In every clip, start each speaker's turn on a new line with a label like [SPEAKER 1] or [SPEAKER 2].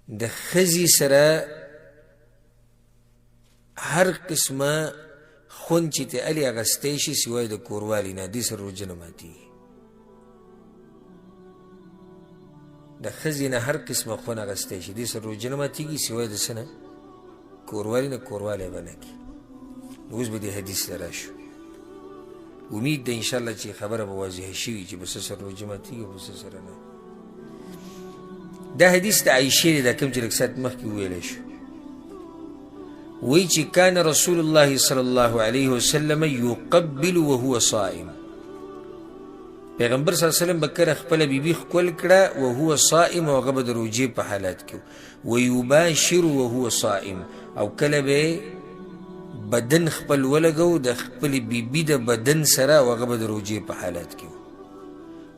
[SPEAKER 1] د ښځې سره هر قسمه خون چې ته الې اغستی شي سوای د کوروالي نه دې سره روژه نه ماتېږي. د ښځې نه هر قسمه خون اغستی شي دې سره روژه نه ماتېږي سوای د څه نه کوروالي نه کوروالی به نه کړي. اوس به دې حدیث ته راشو. امید ده انشاءالله چې خبره به واضحه شوي چې په څه سره روژه ماتېږي په څه سره نه. دا حدیث د عایشې دی دا کوم چې لږ ساعت مخکې وویلی شو. وی چې کان رسول الله صلی الله علیه وسلم یقبل وهو صائم. پیغمبر صلی الله علیه وسلم به کله خپله بیبي ښکل کړه وهو صائم او هغه به د روژې په حالت کې ویباشر وهو صائم او کله به بدن خپل ولګو د خپل بیبي د بدن سره او هغه به د روژې په حالت کې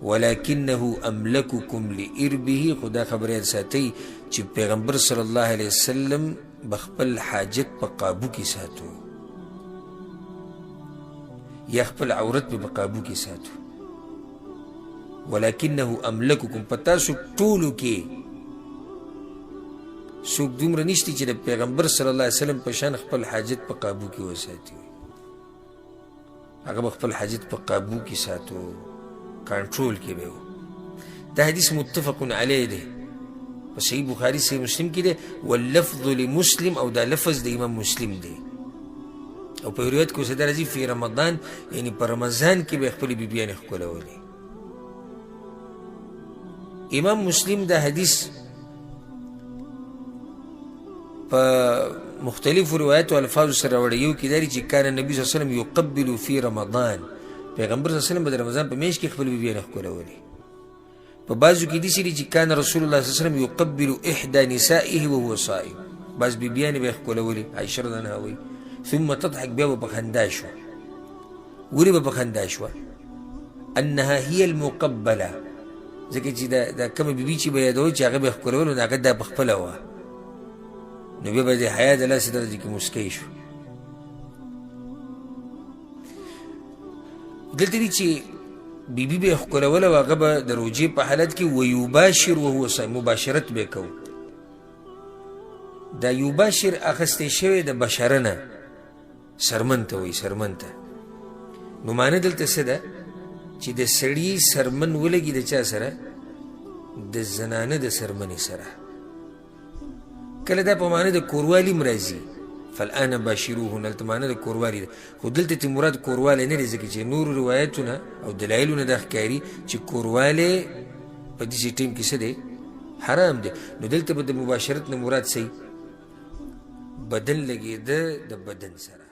[SPEAKER 1] ولکنه املککم لاربه. خو دا خبره یاد ساتئ چې پیغمبر صلی الله علیه وسلم بخپل حاجت په قابو کې ساتو یا خپل عورت په قابو کې ساتو. ولکنه املککم په تاسو ټولو کې څوک دومره نشته چې د پیغمبر صلی الله علیه وسلم په شان خپل حاجت په قابو کې وساتي. هغه به خپل حاجت په قابو کې ساتو کنټرول کې به و. دا حدیث متفق علیه دی په صحیح بخاري صحیح مسلم کې دی واللفظ لمسلم او دا لفظ د امام مسلم دی او په روایت کې اوس دا راځي فی رمضان یعنی په رمضان کې به خپلې بیبیانې ښکلولې. امام مسلم دا حدیث په مختلفو روایتو الفاظو سره راوړی. یو کې دا دی چې کان النبي صلی الله علیه وسلم یقبل فی رمضان. پیغمبر صلی الله علیه وسلم به د رمضان په میاشت کې خپلې بیبیانې ښکلولې. په بعضو کې داسې دي چې کان رسول الله صلی الله علیه وسلم یقبل احدى نسائه وهو صائم. بعض بیبیانې به یې ښکلولې. عایشه رضی الله عنها وایي ثم تضحک بیا به په خندا شوه. ولې به په خندا شوه؟ انها هي المقبله ځکه چې دا کومه بیبي چې به یادوي چې هغه به یې ښکلول نو هغه دا په خپله وه نو بیا به د حیا د لاسې درجې کې مسکی شو. دلته دي چې بیبي به یې ښکلوله او هغه به د روژې په حالت کې ویباشر وهو صائم مباشرت به یې کوو. دا یباشر اخستی شوی د بشره نه سرمن ته وایي سرمن ته. نو معنی دلته څه ده چې د سړي سرمن ولګي د چا سره د زنانه د سرمنې سره. کله دا په معنی د کوروالي م راځي فالآن باشروهن هلته معنی د کوروالي ده خو دلته تی مراد کوروالی نه دی ځکه چې نورو روایتونه او دلایلونه دا ښکاري چې کوروالی په داسې ټیم کې څه دی حرام دی. نو دلته به د مباشرت نه مراد صحیح بدن لګېده د بدن سره.